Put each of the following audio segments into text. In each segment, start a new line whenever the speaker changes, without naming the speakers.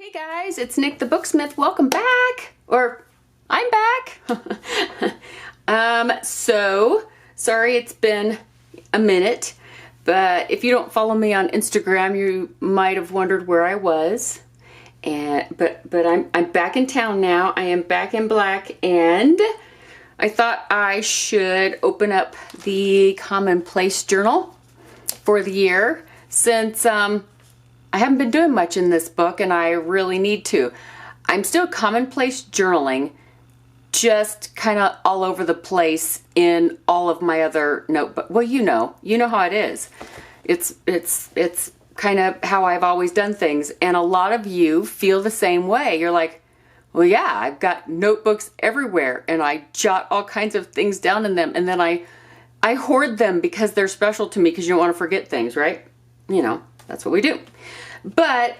Hey guys, it's Nick the Booksmith. Welcome back, or I'm back. So sorry it's been a minute, but if you don't follow me on Instagram, you might have wondered where I was. But I'm back in town now. I am back in black, and I thought I should open up the Commonplace journal for the year since I haven't been doing much in this book, and I really need to. I'm still commonplace journaling, just kind of all over the place in all of my other notebooks. Well, you know how it is. It's kind of how I've always done things, and a lot of you feel the same way. You're like, well, yeah, I've got notebooks everywhere, and I jot all kinds of things down in them, and then I hoard them because they're special to me, because you don't want to forget things, right? You know, that's what we do. But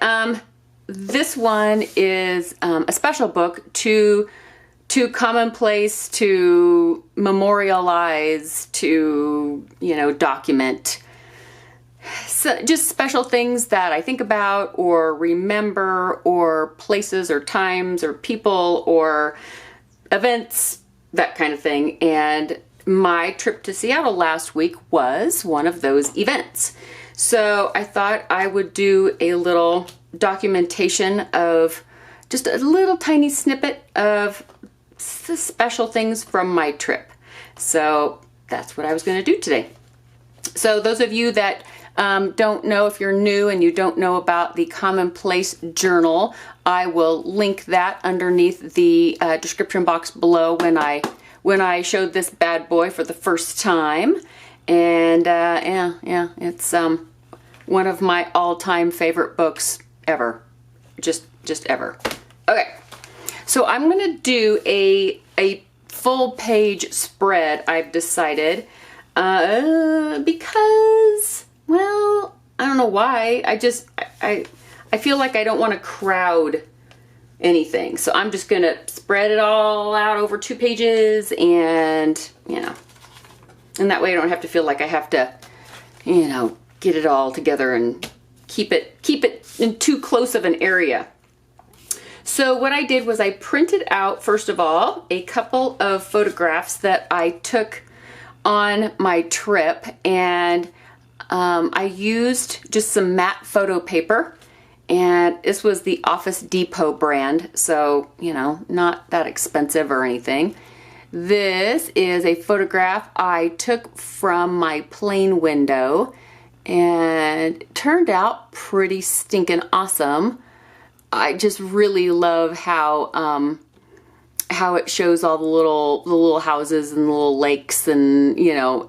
this one is a special book to commonplace, to memorialize, to, document. So just special things that I think about or remember, or places or times or people or events, that kind of thing. And my trip to Seattle last week was one of those events. So I thought I would do a little documentation of just a little tiny snippet of the special things from my trip. So that's what I was going to do today. So those of you that don't know, if you're new and you don't know about the Commonplace Journal, I will link that underneath the description box below when I showed this bad boy for the first time. And yeah, it's one of my all-time favorite books ever, just ever. Okay, so I'm gonna do a full page spread, I've decided, because, well, I don't know why. I feel like I don't want to crowd anything, so I'm just gonna spread it all out over 2 pages, and and that way I don't have to feel like I have to, get it all together and keep it in too close of an area. So what I did was I printed out, first of all, a couple of photographs that I took on my trip, and I used just some matte photo paper, and this was the Office Depot brand, so, not that expensive or anything. This is a photograph I took from my plane window, and it turned out pretty stinking awesome. I just really love how it shows all the little houses and the little lakes and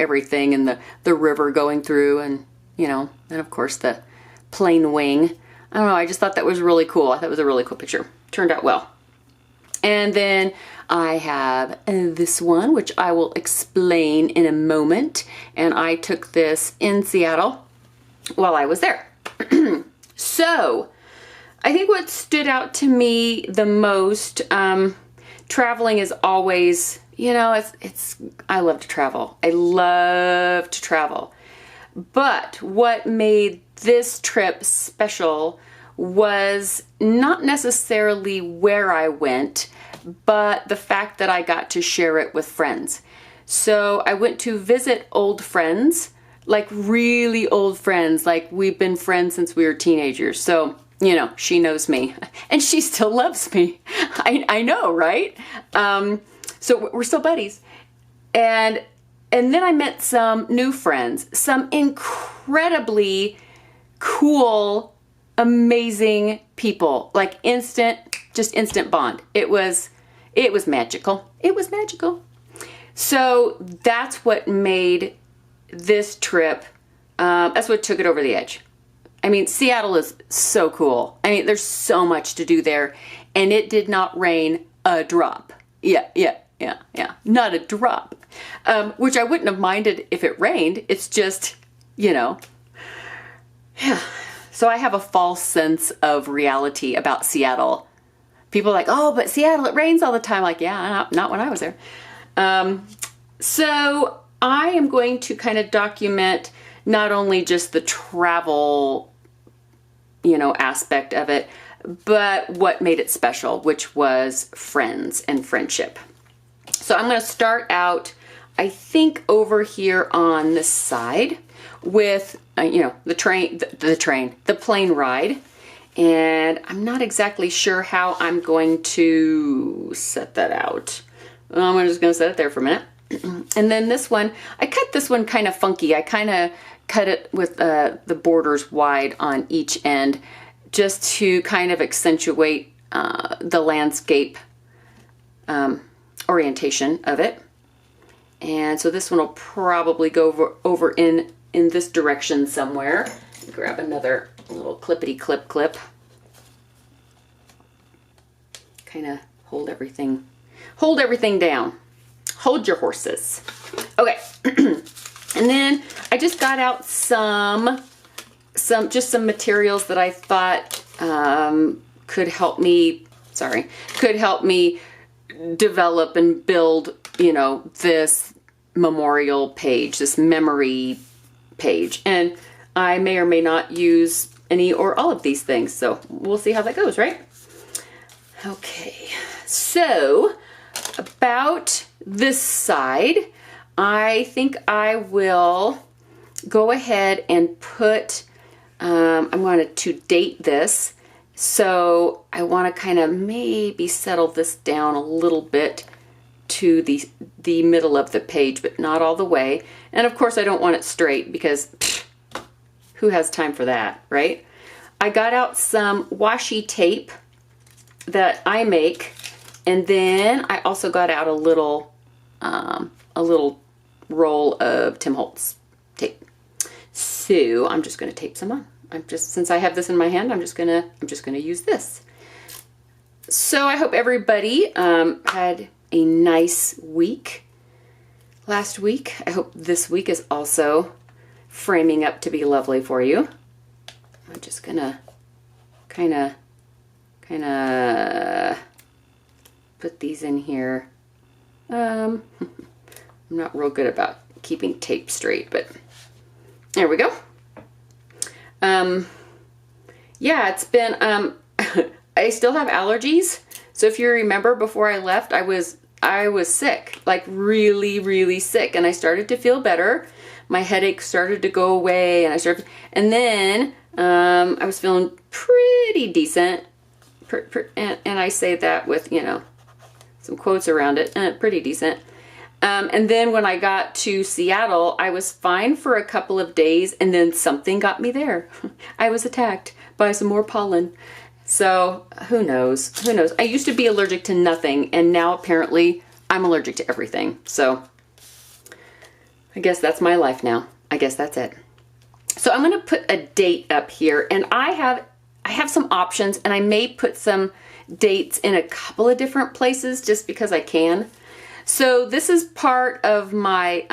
everything, and the river going through, and and of course the plane wing. I don't know, I just thought that was really cool. I thought it was a really cool picture. Turned out well. And then I have this one, which I will explain in a moment. And I took this in Seattle while I was there. So I think what stood out to me the most, traveling is always, I love to travel. I love to travel. But what made this trip special was not necessarily where I went, but the fact that I got to share it with friends. So I went to visit old friends, like really old friends, like we've been friends since we were teenagers. So, she knows me and she still loves me. I know, right? So we're still buddies. And then I met some new friends, some incredibly cool, amazing people, like instant bond. It was magical. It was magical. So that's what made this trip, that's what took it over the edge. I mean, Seattle is so cool. I mean, there's so much to do there, and it did not rain a drop. Yeah. Not a drop. Which I wouldn't have minded if it rained. It's just, yeah. So I have a false sense of reality about Seattle. People are like, oh, but Seattle, it rains all the time. Like, yeah, not when I was there. So I am going to kind of document not only just the travel, aspect of it, but what made it special, which was friends and friendship. So I'm going to start out, I think, over here on this side with, you know, the plane ride. And I'm not exactly sure how I'm going to set that out. I'm just going to set it there for a minute. And then this one, I cut this one kind of funky. I kind of cut it with the borders wide on each end just to kind of accentuate the landscape orientation of it. And so this one will probably go over in this direction somewhere. Grab another little clippity clip. Kind of hold everything down. Hold your horses. Okay. And then I just got out some materials that I thought could help me develop and build, you know, this memorial page, this memory page. And I may or may not use any or all of these things, so we'll see how that goes, right? Okay, so about this side, I think I will go ahead and put, I wanted to date this, so I want to kind of maybe settle this down a little bit to the middle of the page, but not all the way. And of course I don't want it straight because who has time for that, right? I got out some washi tape that I make, and then I also got out a little roll of Tim Holtz tape. So I'm just going to tape some on. Since I have this in my hand, I'm just gonna use this. So I hope everybody had a nice week last week. I hope this week is also framing up to be lovely for you. I'm just gonna kind of put these in here. I'm not real good about keeping tape straight, but there we go. Yeah, it's been, I still have allergies. So if you remember, before I left, I was sick, like really, really sick. And I started to feel better. My headache started to go away, and then I was feeling pretty decent. And I say that with, you know, some quotes around it, pretty decent. And then when I got to Seattle, I was fine for a couple of days, and then something got me there. I was attacked by some more pollen. So who knows? Who knows? I used to be allergic to nothing, and now apparently I'm allergic to everything. So I guess that's my life now. I guess that's it. So I'm going to put a date up here, and I have some options, and I may put some dates in a couple of different places just because I can. So this is part of my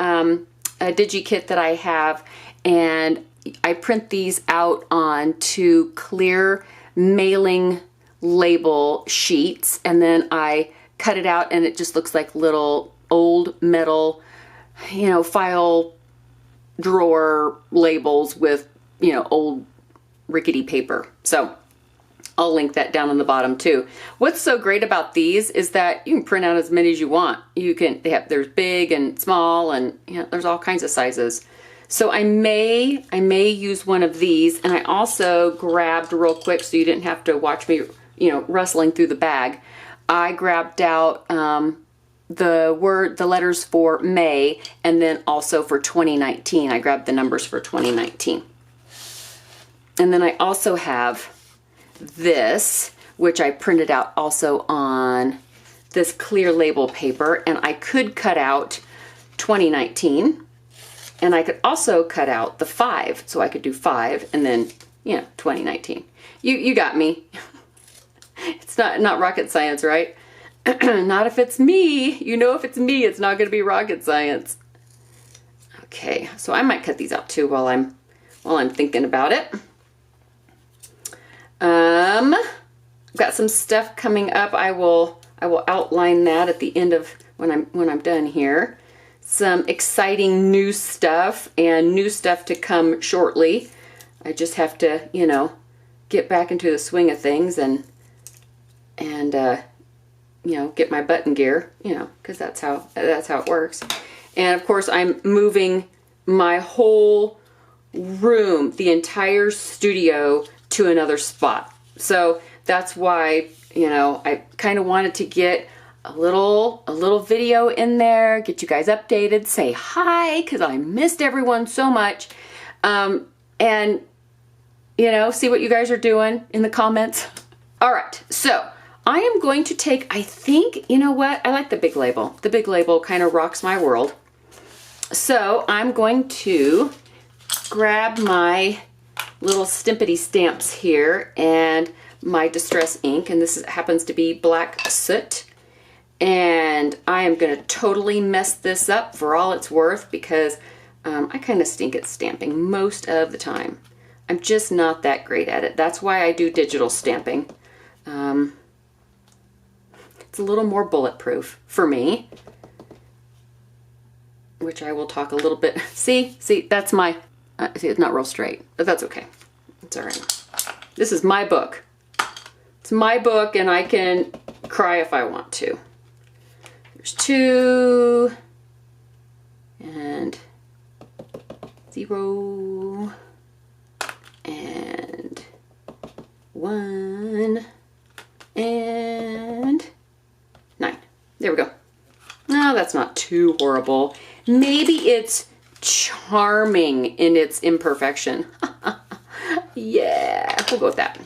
DigiKit that I have, and I print these out onto clear mailing label sheets, and then I cut it out, and it just looks like little old metal, you know, file drawer labels with, you know, old rickety paper. So I'll link that down on the bottom too. What's so great about these is that you can print out as many as you want. There's big and small, and you know, there's all kinds of sizes. So I may use one of these, and I also grabbed real quick so you didn't have to watch me, you know, rustling through the bag. I grabbed out the letters for May, and then also for 2019. I grabbed the numbers for 2019. And then I also have this, which I printed out also on this clear label paper, and I could cut out 2019, and I could also cut out the 5, so I could do 5 and then, you know, 2019. You got me. It's not rocket science, right? Not if it's me. You know, if it's me, it's not going to be rocket science. Okay, so I might cut these out too while I'm thinking about it. I've got some stuff coming up. I will outline that at the end of when I'm done here. Some exciting new stuff and new stuff to come shortly. I just have to, you know, get back into the swing of things and you know, get my butt in gear, you know, because that's how it works. And of course, I'm moving my whole room, the entire studio, to another spot. So that's why, you know, I kind of wanted to get a little video in there, get you guys updated, say hi, because I missed everyone so much, and you know, see what you guys are doing in the comments. All right, so I am going to take, I think, you know what? I like the big label. The big label kind of rocks my world. So I'm going to grab my little Stimpity stamps here and my distress ink, and this happens to be black soot. And I am going to totally mess this up for all it's worth because I kind of stink at stamping most of the time. I'm just not that great at it. That's why I do digital stamping. It's a little more bulletproof for me, which I will talk a little bit. See, that's my, see, it's not real straight, but that's okay. It's all right. This is my book. It's my book, and I can cry if I want to. There's 2 and 0 and 1 and 9. There we go. No, that's not too horrible. Maybe it's charming in its imperfection. Yeah, we'll go with that.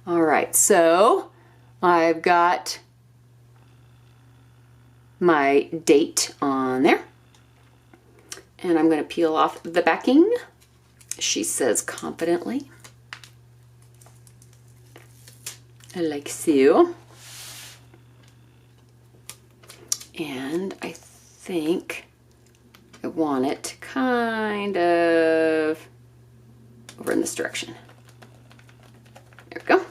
All right, so I've got my date on there. And I'm going to peel off the backing. She says confidently. Like so. And I think I want it kind of over in this direction. There we go.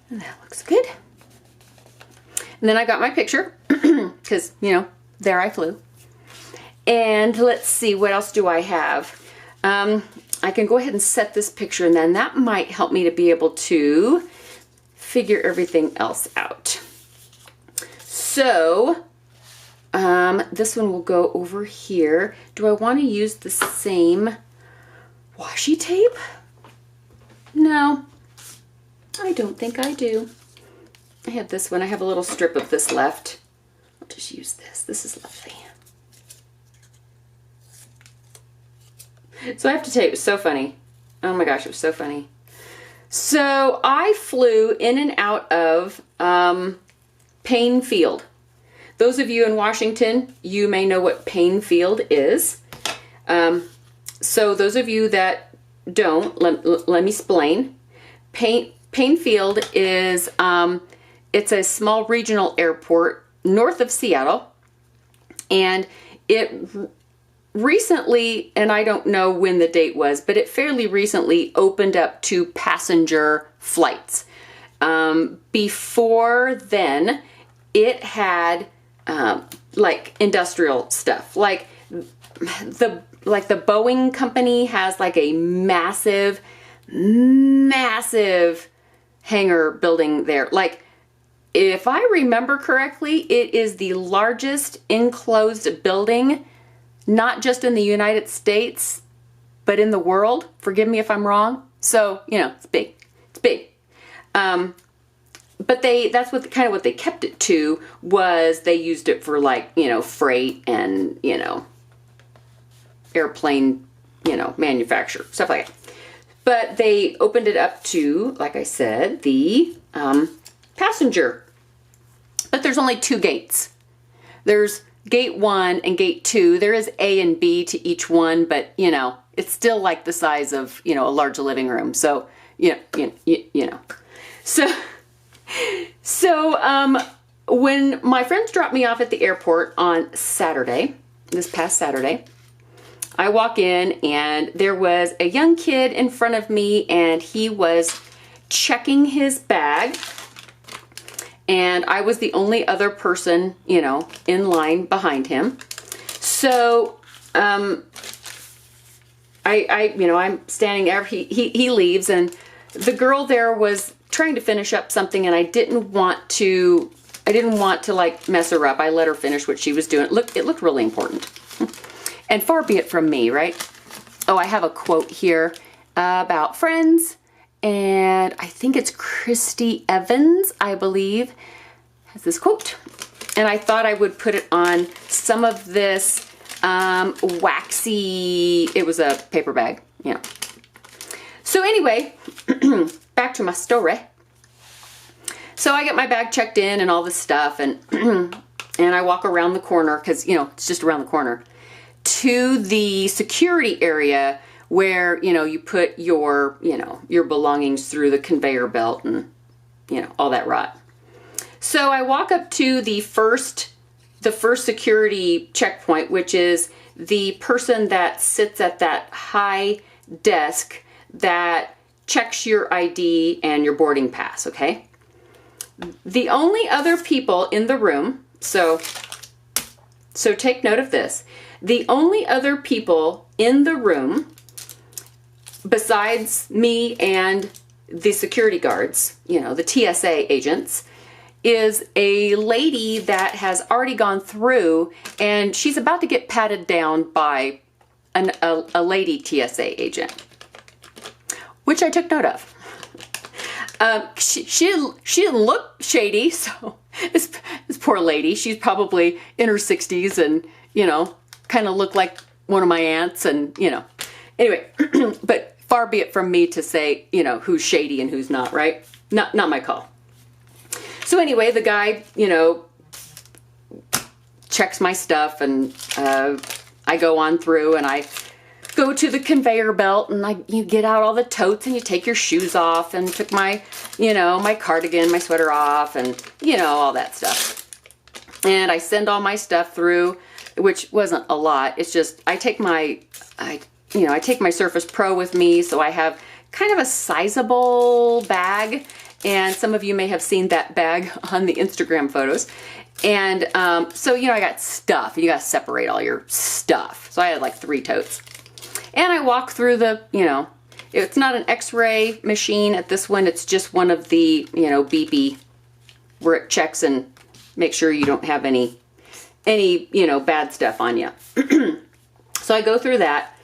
And that looks good. And then I got my picture because, you know, there I flew. And let's see, what else do I have? I can go ahead and set this picture, and then that might help me to be able to figure everything else out. So this one will go over here. Do I want to use the same washi tape? No, I don't think I do. I have this one. I have a little strip of this left. I'll just use this. This is lovely. So I have to tell you, it was so funny. Oh my gosh, it was so funny. So I flew in and out of Payne Field. Those of you in Washington, you may know what Payne Field is. So those of you that don't, let me explain. Payne Field is, it's a small regional airport north of Seattle. And it recently, and I don't know when the date was, but it fairly recently opened up to passenger flights. Before then, it had like industrial stuff, like the Boeing company has like a massive hangar building there. Like, if I remember correctly, it is the largest enclosed building, not just in the United States, but in the world. Forgive me if I'm wrong. So, you know, it's big. It's big. But that's what kind of what they kept it to, was they used it for, like, you know, freight and, you know, airplane, you know, manufacture, stuff like that. But they opened it up to, like I said, the passenger. But there's only 2 gates. There's gate 1 and gate 2. There is A and B to each one, but, you know, it's still like the size of, you know, a large living room. So, you know. So when my friends dropped me off at the airport on Saturday, this past Saturday, I walk in and there was a young kid in front of me, and he was checking his bag. And I was the only other person, you know, in line behind him. So So, I'm standing there, he leaves, and the girl there was trying to finish up something, and I didn't want to like mess her up. I let her finish what she was doing. It looked really important. And far be it from me, right? Oh, I have a quote here about friends, and I think it's Christy Evans, I believe, has this quote. And I thought I would put it on some of this waxy, it was a paper bag, you know. So anyway, back to my story. So I get my bag checked in and all this stuff, and and I walk around the corner, because, you know, it's just around the corner, to the security area where, you know, you put your, you know, your belongings through the conveyor belt and, you know, all that rot. So I walk up to the first security checkpoint, which is the person that sits at that high desk that checks your ID and your boarding pass, okay? The only other people in the room, so take note of this. The only other people in the room besides me and the security guards, you know, the TSA agents, is a lady that has already gone through, and she's about to get patted down by a lady TSA agent, which I took note of. She didn't look shady, so this poor lady, she's probably in her 60s and, you know, kind of looked like one of my aunts, and, you know. Anyway, but far be it from me to say, you know, who's shady and who's not, right? Not my call. So anyway, the guy, you know, checks my stuff, and I go on through, and I go to the conveyor belt, and you get out all the totes, and you take your shoes off, and took my, you know, my cardigan, my sweater off, and, you know, all that stuff. And I send all my stuff through, which wasn't a lot. It's just, I take my Surface Pro with me, so I have kind of a sizable bag. And some of you may have seen that bag on the Instagram photos. And so, you know, I got stuff. You got to separate all your stuff. So I had like 3 totes. And I walk through the, you know, it's not an X-ray machine at this one. It's just one of the, you know, beepy, where it checks and makes sure you don't have any, you know, bad stuff on you. So I go through that.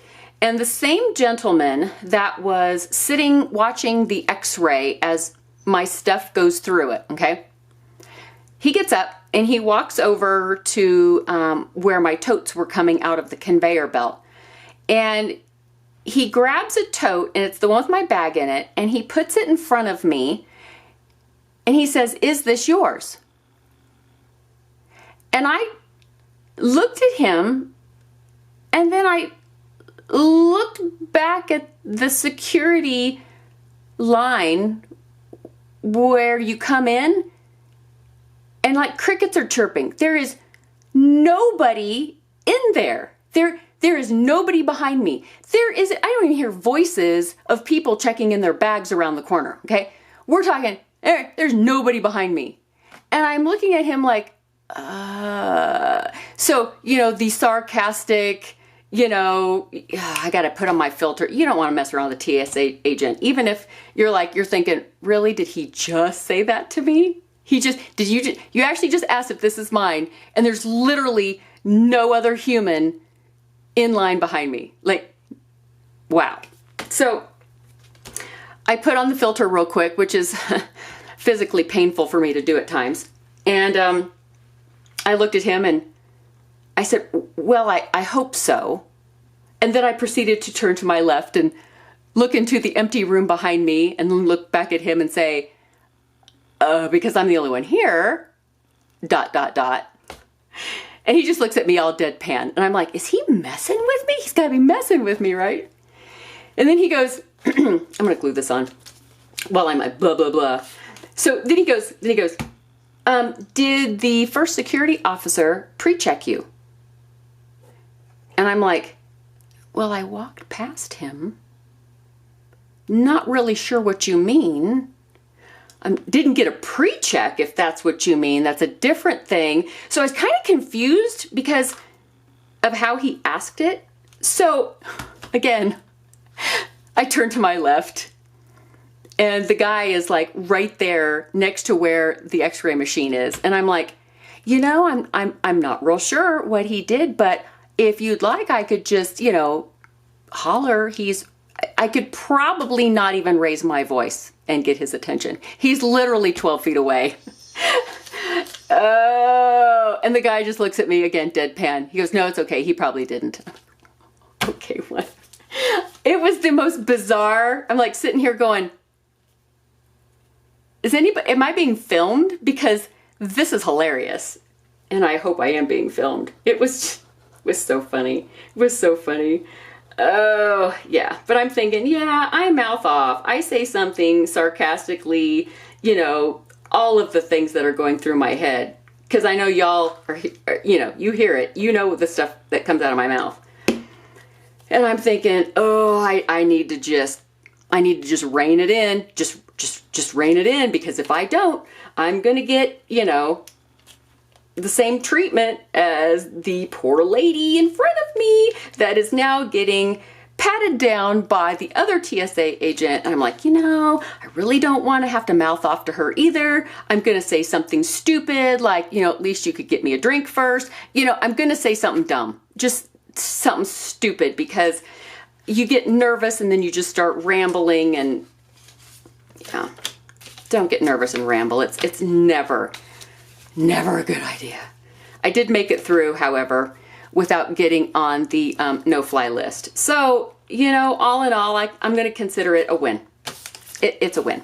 And the same gentleman that was sitting watching the X-ray as my stuff goes through it, okay? He gets up and he walks over to where my totes were coming out of the conveyor belt. And he grabs a tote, and it's the one with my bag in it, and he puts it in front of me, and he says, "Is this yours?" And I looked at him, and then I looked back at the security line where you come in, and like crickets are chirping. There is nobody in there. There is nobody behind me. I don't even hear voices of people checking in their bags around the corner, okay? We're talking, there's nobody behind me. And I'm looking at him like, So, you know, the sarcastic, you know, I got to put on my filter. You don't want to mess around with a TSA agent. Even if you're thinking, really, did he just say that to me? You actually just asked if this is mine, and there's literally no other human in line behind me. Like, wow. So I put on the filter real quick, which is physically painful for me to do at times. And I looked at him and I said, "Well, I hope so." And then I proceeded to turn to my left and look into the empty room behind me and then look back at him and say, because I'm the only one here, ... And he just looks at me all deadpan. And I'm like, is he messing with me? He's got to be messing with me, right? And then he goes, I'm going to glue this on while I'm like, blah, blah, blah. So then he goes, did the first security officer pre-check you? And I'm like, well, I walked past him. Not really sure what you mean. Didn't get a pre-check, if that's what you mean. That's a different thing. So I was kind of confused because of how he asked it. So again, I turned to my left and the guy is like right there next to where the x-ray machine is. And I'm like, you know, I'm not real sure what he did, but if you'd like, I could just, you know, holler. I could probably not even raise my voice and get his attention. He's literally 12 feet away. Oh, and the guy just looks at me again, deadpan. He goes, no, it's okay. He probably didn't. Okay, what? It was the most bizarre. I'm like sitting here going, am I being filmed? Because this is hilarious. And I hope I am being filmed. It was so funny. It was so funny. Oh, yeah. But I'm thinking, yeah, I mouth off. I say something sarcastically, you know, all of the things that are going through my head. Because I know y'all are, you know, you hear it. You know the stuff that comes out of my mouth. And I'm thinking, oh, I need to just rein it in. Just rein it in, because if I don't, I'm going to get, you know, the same treatment as the poor lady in front of me that is now getting patted down by the other TSA agent. And I'm like, you know, I really don't want to have to mouth off to her either. I'm going to say something stupid like, you know, at least you could get me a drink first. You know, I'm going to say something dumb, just something stupid, because you get nervous and then you just start rambling. And yeah, don't get nervous and ramble. It's never a good idea. I did make it through, however, without getting on the no-fly list. So, you know, all in all, I'm going to consider it a win. It's a win.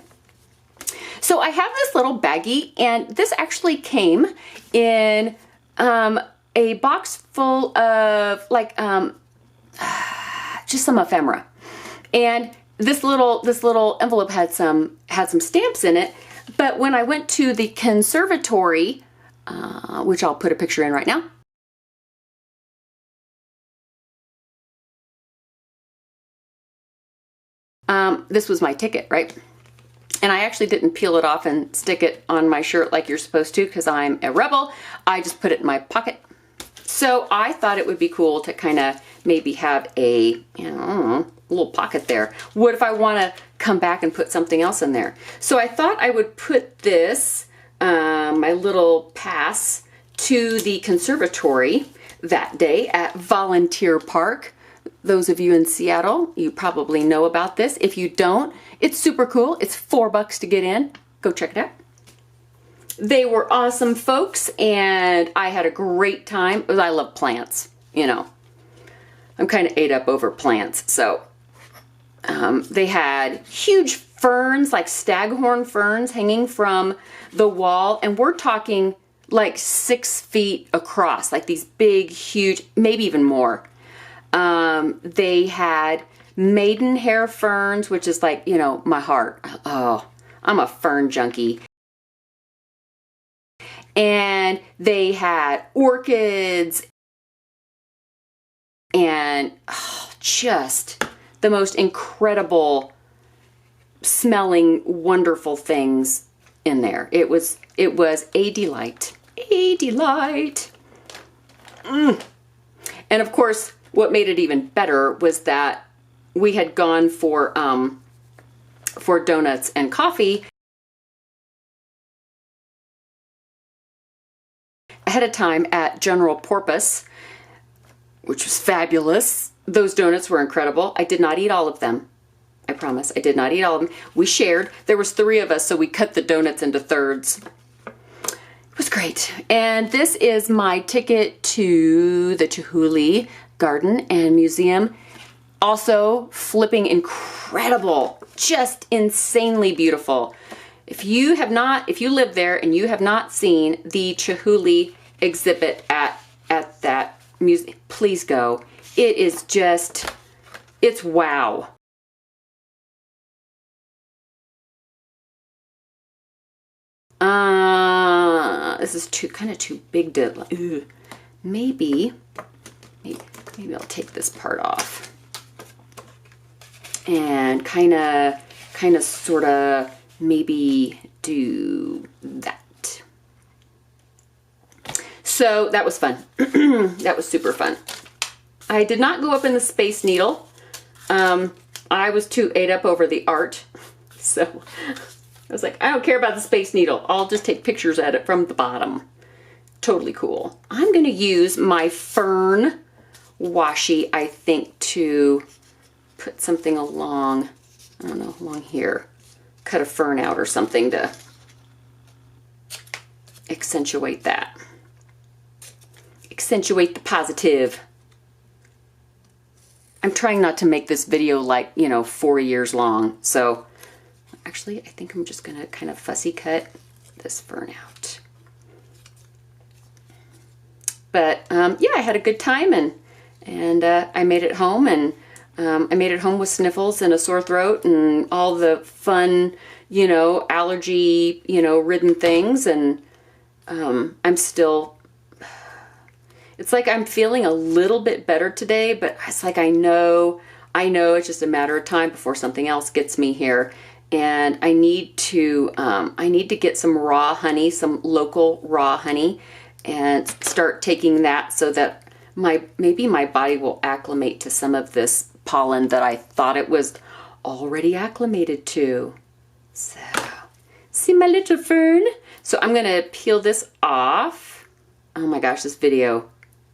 So I have this little baggie, and this actually came in a box full of like just some ephemera. And this little envelope had some stamps in it. But when I went to the conservatory, which I'll put a picture in right now, this was my ticket, right? And I actually didn't peel it off and stick it on my shirt like you're supposed to, because I'm a rebel. I just put it in my pocket. So I thought it would be cool to kind of maybe have a, you know, little pocket there. What if I want to come back and put something else in there? So I thought I would put this, my little pass to the conservatory that day at Volunteer Park. Those of you in Seattle, you probably know about this. If you don't, it's super cool. It's $4 to get in. Go check it out. They were awesome folks, and I had a great time. I love plants, you know. I'm kind of ate up over plants. So they had huge ferns, like staghorn ferns, hanging from the wall. And we're talking like 6 feet across, like these big, huge, maybe even more. They had maidenhair ferns, which is like, you know, my heart. Oh, I'm a fern junkie. And they had orchids and just the most incredible smelling, wonderful things in there. It was a delight. A delight. And of course, what made it even better was that we had gone for donuts and coffee ahead of time at General Porpoise, which was fabulous. Those donuts were incredible. I did not eat all of them. I promise. I did not eat all of them. We shared. There was 3 of us, so we cut the donuts into thirds. It was great. And this is my ticket to the Chihuly Garden and Museum. Also, flipping incredible. Just insanely beautiful. If you live there and you have not seen the Chihuly exhibit at that museum, please go. It is just, it's wow. This is kind of too big to, maybe I'll take this part off and kind of sort of maybe do that. So that was fun. That was super fun. I did not go up in the Space Needle. I was too ate up over the art. So I was like, I don't care about the Space Needle. I'll just take pictures at it from the bottom. Totally cool. I'm going to use my fern washi, I think, to put something along, I don't know, along here. Cut a fern out or something to accentuate that. Accentuate the positive. I'm trying not to make this video like, 4 years long. So actually, I think I'm just going to kind of fussy cut this fern out. But yeah, I had a good time, and I made it home, and I made it home with sniffles and a sore throat and all the fun, allergy, ridden things. And I'm still, it's like I'm feeling a little bit better today, but it's like I know it's just a matter of time before something else gets me here. And I need to get some raw honey, some local raw honey, and start taking that so that maybe my body will acclimate to some of this pollen that I thought it was already acclimated to. So, see my little fern? So I'm gonna peel this off. Oh my gosh, this video.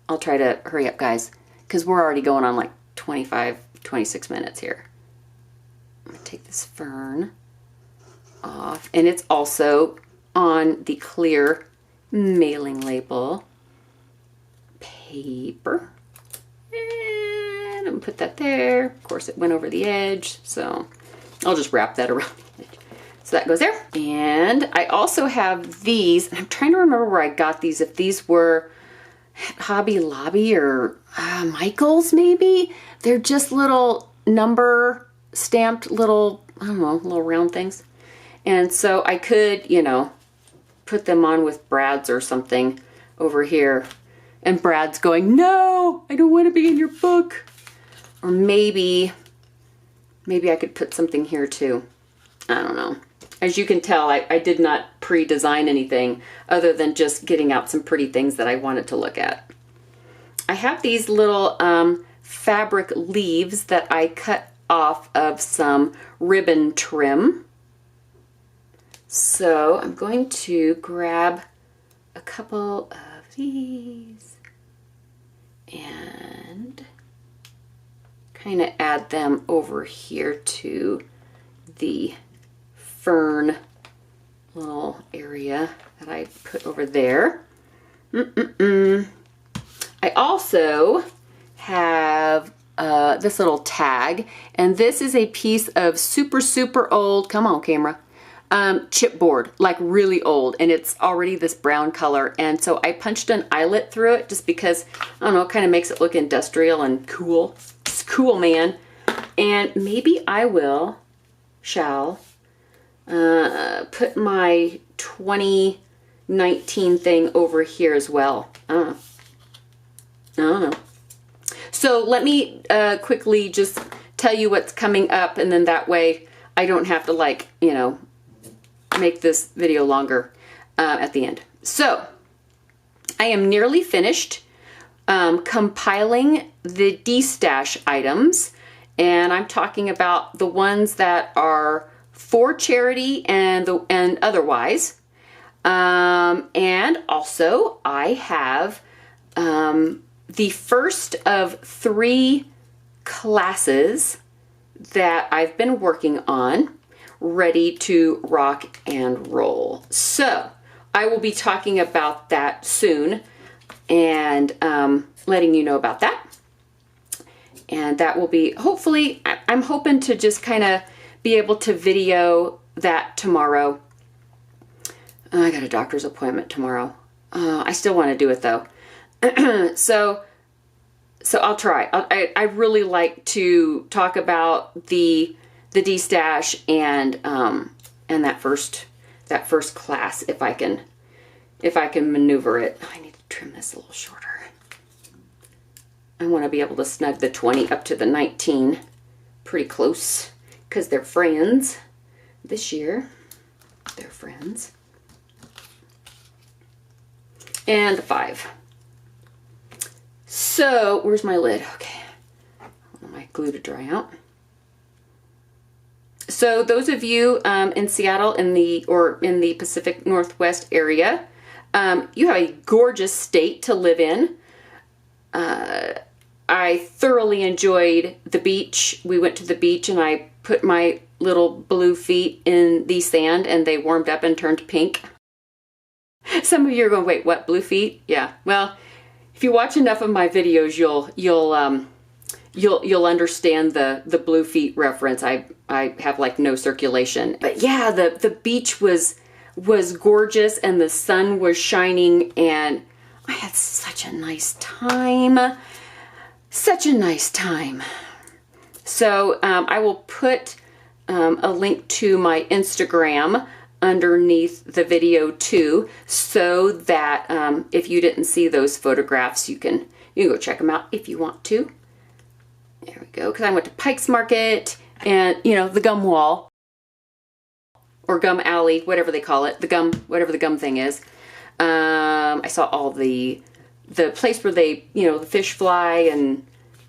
I'll try to hurry up, guys, because we're already going on like 25, 26 minutes here. I'm gonna take this fern off, and it's also on the clear mailing label paper. And I'm gonna put that there. Of course, it went over the edge, so I'll just wrap that around the edge. So that goes there. And I also have these, and I'm trying to remember where I got these, if these were Hobby Lobby or Michael's maybe. They're just little number stamped little, I don't know, little round things. And so I could, put them on with Brad's or something over here. And Brad's going, no, I don't want to be in your book. Or maybe I could put something here too. I don't know. As you can tell, I did not pre-design anything other than just getting out some pretty things that I wanted to look at. I have these little fabric leaves that I cut off of some ribbon trim. So I'm going to grab a couple of these and kind of add them over here to the fern little area that I put over there. I also have this little tag, and this is a piece of super old, come on camera, chipboard, like really old, and it's already this brown color. And so I punched an eyelet through it just because, I don't know, it kind of makes it look industrial and cool. It's cool, man. And maybe I shall put my 2019 thing over here as well. I don't know. So let me quickly just tell you what's coming up, and then that way I don't have to make this video longer at the end. So I am nearly finished compiling the D-stash items, and I'm talking about the ones that are for charity and otherwise. And also I have the first of 3 classes that I've been working on ready to rock and roll. So I will be talking about that soon and letting you know about that. And that will be, hopefully, I'm hoping to just kind of be able to video that tomorrow. I got a doctor's appointment tomorrow. I still want to do it though. So I'll try. I really like to talk about the D-stash and that first class if I can maneuver it. I need to trim this a little shorter. I want to be able to snug the 20 up to the 19 pretty close because they're friends this year. They're friends. And the 5. So where's my lid? Okay, I want my glue to dry out. So those of you in Seattle in the Pacific Northwest area, you have a gorgeous state to live in. I thoroughly enjoyed the beach. We went to the beach and I put my little blue feet in the sand and they warmed up and turned pink. Some of you are going, wait, what, blue feet? Yeah, well, if you watch enough of my videos, you'll understand the blue feet reference. I have like no circulation. But yeah, the beach was gorgeous and the sun was shining and I had such a nice time. Such a nice time. So I will put a link to my Instagram underneath the video too, so that if you didn't see those photographs, you can go check them out if you want to. There we go, because I went to Pike's Market and, you know, the gum wall or gum alley, whatever they call it, whatever the gum thing is. I saw all the place where they, you know, the fish fly and,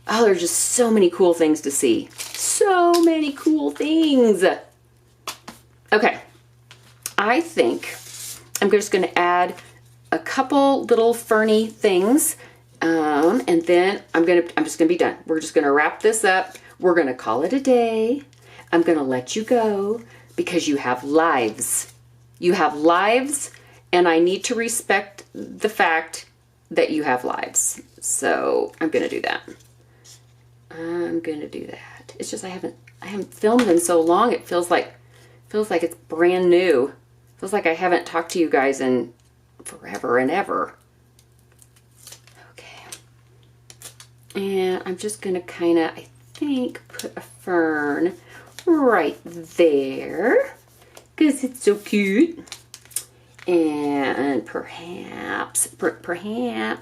oh, there's just so many cool things to see. So many cool things. Okay, I think I'm just going to add a couple little ferny things. And then I'm just gonna be done. We're just gonna wrap this up. We're gonna call it a day. I'm gonna let you go because you have lives. You have lives, and I need to respect the fact that you have lives. So I'm gonna do that. I'm gonna do that. It's just I haven't filmed in so long. It feels like it's brand new. It feels like I haven't talked to you guys in forever and ever. And I'm just going to kind of, I think, put a fern right there because it's so cute. And perhaps, I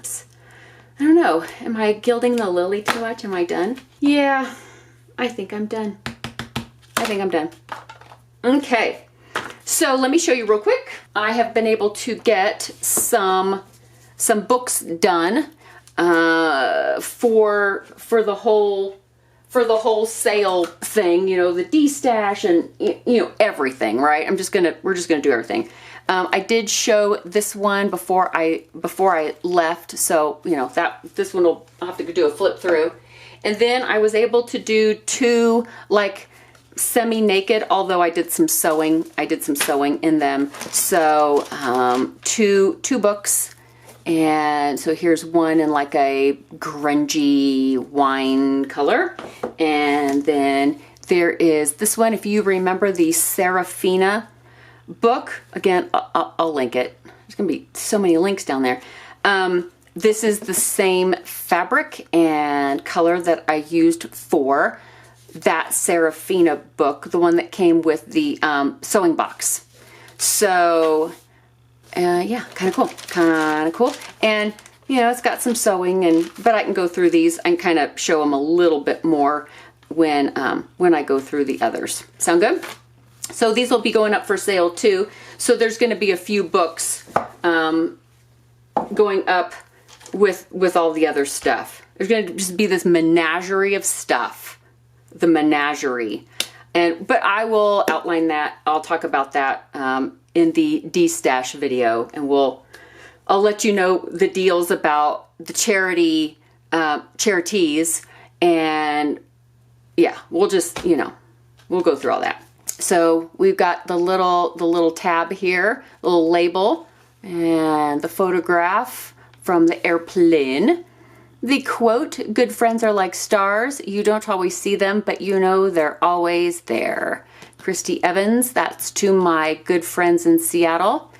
don't know, am I gilding the lily too much? Am I done? Yeah, I think I'm done. I think I'm done. Okay, so let me show you real quick. I have been able to get some books done. For the whole sale thing, you know, the D-stash and, you know, everything, right? We're just gonna do everything. I did show this one before I left, so, you know, this one I'll have to do a flip through. And then I was able to do two, like, semi-naked, although I did some sewing in them. So, two books. And so here's one in like a grungy wine color. And then there is this one, if you remember the Serafina book. Again, I'll link it. There's going to be so many links down there. This is the same fabric and color that I used for that Serafina book, the one that came with the sewing box. So... yeah, kind of cool. And, you know, it's got some sewing, but I can go through these and kind of show them a little bit more when I go through the others. Sound good? So these will be going up for sale too. So there's going to be a few books going up with all the other stuff. There's going to just be this menagerie of stuff. The menagerie. But I will outline that. I'll talk about that in the D-stash video, and I'll let you know the deals about the charities, and yeah, we'll just, you know, we'll go through all that. So we've got the little tab here, little label, and the photograph from the airplane. The quote, "Good friends are like stars. You don't always see them, but you know they're always there." Christy Evans, that's to my good friends in Seattle.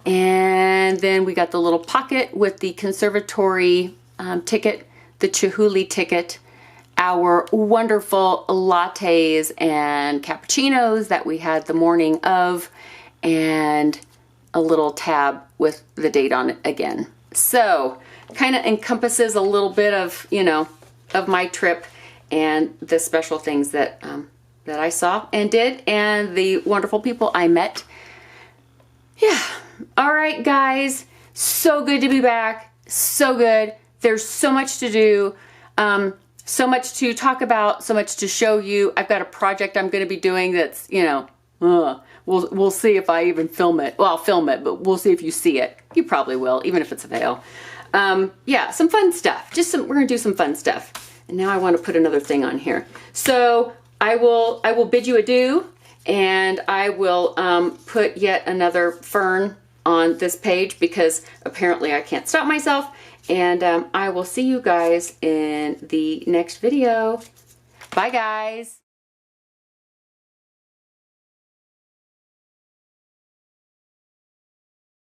And then we got the little pocket with the conservatory ticket, the Chihuly ticket, our wonderful lattes and cappuccinos that we had the morning of, and a little tab with the date on it again. So kind of encompasses a little bit of, you know, of my trip and the special things that that I saw and did, and the wonderful people I met. Yeah. All right, guys. So good to be back. So good. There's so much to do, so much to talk about, so much to show you. I've got a project I'm going to be doing that's, you know, we'll see if I even film it. Well, I'll film it, but we'll see if you see it. You probably will, even if it's a fail. Yeah, some fun stuff. We're going to do some fun stuff. And now I want to put another thing on here. So I will bid you adieu, and I will put yet another fern on this page because apparently I can't stop myself. And I will see you guys in the next video. Bye, guys.